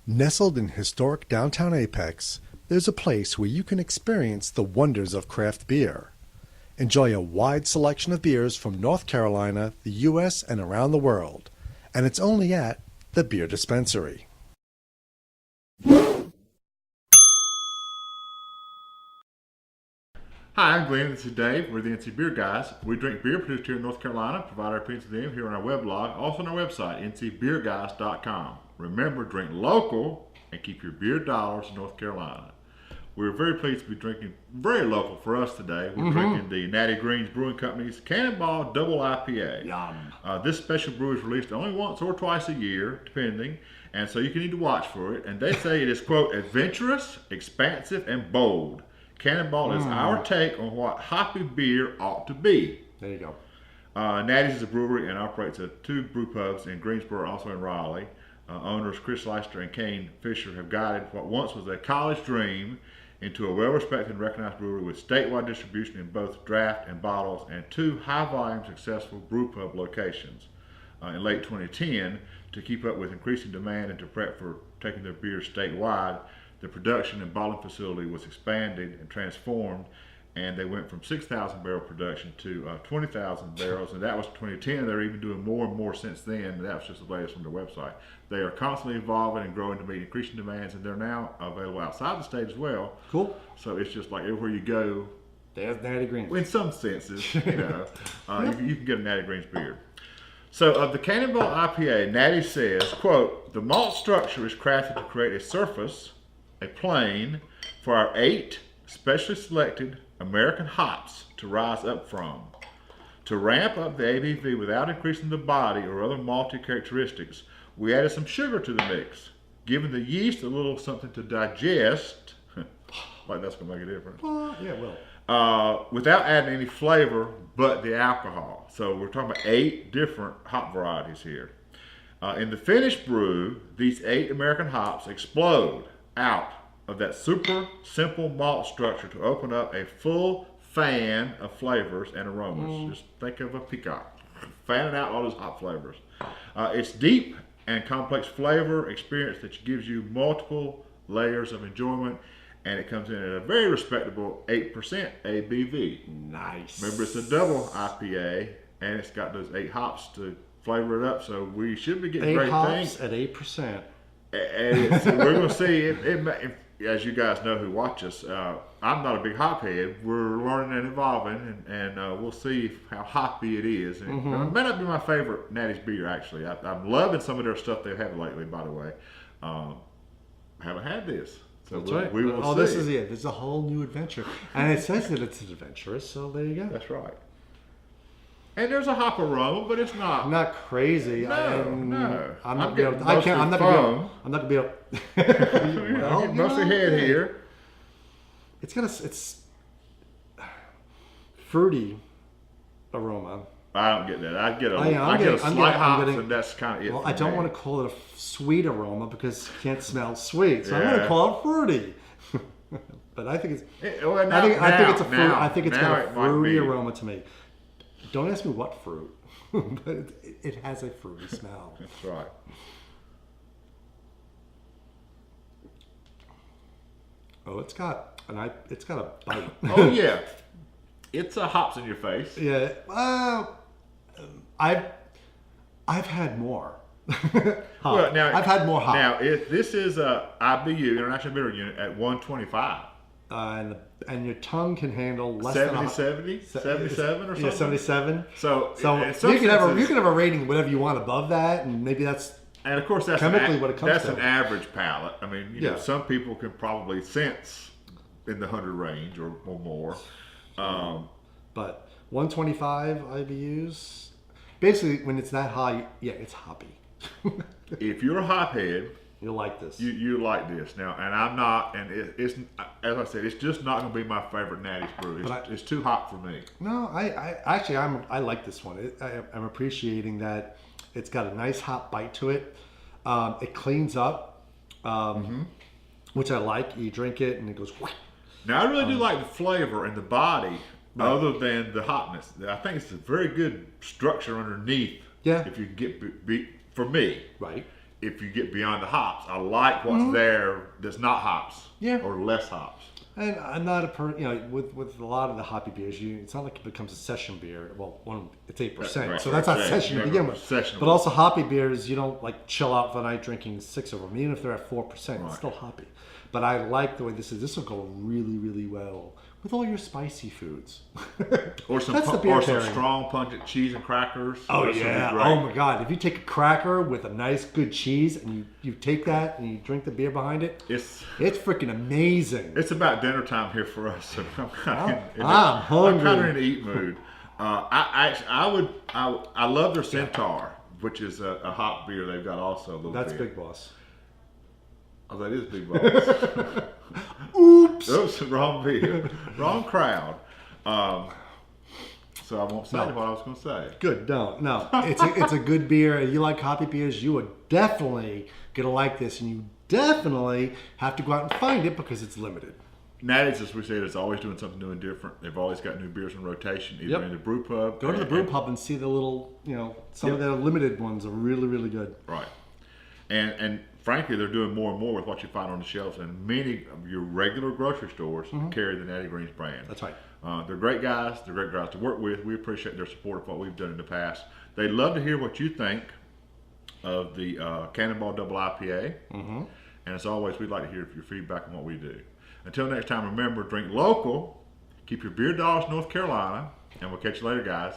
Nestled in historic downtown Apex, there's a place where you can experience the wonders of craft beer. Enjoy a wide selection of beers from North Carolina, the U.S., and around the world. And it's only at the Beer Dispensary. Hi, I'm Glenn. This is Dave. We're the NC Beer Guys. We drink beer produced here in North Carolina, provide our opinions to them here on our weblog, also on our website, ncbeerguys.com. Remember, drink local and keep your beer dollars in North Carolina. We're very pleased to be drinking very local for us today. We're drinking the Natty Greene's Brewing Company's Cannonball double IPA. Yum. This special brew is released only once or twice a year, depending, and so you need to watch for it. And they say it is, quote, adventurous, expansive, and bold. Cannonball is our take on what hoppy beer ought to be. There you go. Natty's is a brewery and operates 2 brew pubs in Greensboro, also in Raleigh. Owners Chris Leister and Kane Fisher have guided what once was a college dream into a well-respected and recognized brewery with statewide distribution in both draft and bottles and 2 high-volume successful brew pub locations. In late 2010, to keep up with increasing demand and to prep for taking their beers statewide, the production and bottling facility was expanded and transformed, and they went from 6,000 barrel production to 20,000 barrels, and that was 2010. They're even doing more and more since then, and that was just the latest from their website. They are constantly evolving and growing to meet increasing demands, and they're now available outside the state as well. Cool. So it's just like everywhere you go. There's Natty Greene. In some senses, you know, you can get a Natty Greene's beer. So of the Cannonball IPA, Natty says, quote, the malt structure is crafted to create a surface, a plane, for our 8 specially selected American hops to rise up from. To ramp up the ABV without increasing the body or other malty characteristics, we added some sugar to the mix, giving the yeast a little something to digest. Like that's gonna make a difference. Yeah, it will. Without adding any flavor but the alcohol. So we're talking about 8 different hop varieties here. In the finished brew, these 8 American hops explode out of that super simple malt structure to open up a full fan of flavors and aromas. Just think of a peacock fanning out all those hop flavors. It's deep and complex flavor experience that gives you multiple layers of enjoyment, and it comes in at a very respectable 8% ABV. Nice. Remember, it's a double IPA, and it's got those 8 hops to flavor it up, so we should be getting 8 great hops things. at 8%. And so we're going to see, as you guys know who watch us, I'm not a big hop head. We're learning and evolving, and we'll see how hoppy it is. And it may not be my favorite Natty's beer, actually. I'm loving some of their stuff they've had lately, by the way. Haven't had this. So That's right. We will see. This is it. This is a whole new adventure. And it says that it's adventurous, so there you go. That's right. And there's a hop aroma, but it's not. I'm not crazy. No. I'm not I'm gonna be able. getting I can't. I'm not gonna be foam. able. I'm not gonna be able. Well, mostly head here. It's got it's fruity aroma. I don't get that. I get a I'm slight hops, getting, and that's kind of it. Well, for I don't me. want to call it a sweet aroma because you can't smell sweet, so I'm Yeah. going to call it fruity. But I think it's. Well, I think it's a fruit. now, I think it's now got a it might fruity be. aroma to me. Don't ask me what fruit, but it has a fruity smell. That's right. Oh, it's got a bite. Oh yeah, it's a hops in your face. Yeah. Well, I've had more. Well, now I've had more hop. Now, if this is a IBU International Bitter Unit at 125. And your tongue can handle less 70, 77 or something. Yeah, 77. So you can have a rating whatever you want above that, and maybe that's. And of course, that's chemically what it comes that's to. an average palate. I mean, you know, Yeah. some people can probably sense in the 100 range or more. But 125 IBUs, basically when it's that high, yeah, it's hoppy. If you're a hop head, You'll like this. you like this now, and I'm not. And it's as I said, it's just not going to be my favorite Natty's brew. It's too hot for me. No, I like this one. I'm appreciating that it's got a nice hot bite to it. It cleans up, which I like. You drink it and it goes. Whack. Now, I really do like the flavor and the body, other than the hotness. I think it's a very good structure underneath. Yeah. If you get for me, Right. if you get beyond the hops. I like what's there that's not hops. Yeah. Or less hops. And I'm not with a lot of the hoppy beers, it's not like it becomes a session beer. Well, it's 8%, Right, so that's not session to begin with. Sessionable. But also hoppy beers, you don't like chill out for the night drinking 6 of them, even if they're at 4%. Right. It's still hoppy. But I like the way this is. This will go really, really well with all your spicy foods. Or some strong pungent cheese and crackers. Oh Those yeah! would be great. Oh my God! If you take a cracker with a nice good cheese and you take that and you drink the beer behind it, it's freaking amazing. It's about dinner time here for us. So I'm kind hungry. of in the eat mood. I love their Centaur, which is a hop beer they've got also. That's Big Boss. Oh, that is Big Boss. Oops, wrong beer, wrong crowd. So I won't say what I was going to say. Good, no. It's a good beer. If you like hoppy beers, you are definitely gonna like this, and you definitely have to go out and find it because it's limited. Natty's, as we said, is always doing something new and different. They've always got new beers in rotation, either in the brew pub. Go to the brew pub and see the little, some of their limited ones are really, really good. Right, and frankly, they're doing more and more with what you find on the shelves, and many of your regular grocery stores carry the Natty Greene's brand. That's right. They're great guys. They're great guys to work with. We appreciate their support of what we've done in the past. They'd love to hear what you think of the Cannonball double IPA. And as always, we'd like to hear your feedback on what we do. Until next time, remember, drink local, keep your beer dollars North Carolina, and we'll catch you later, guys.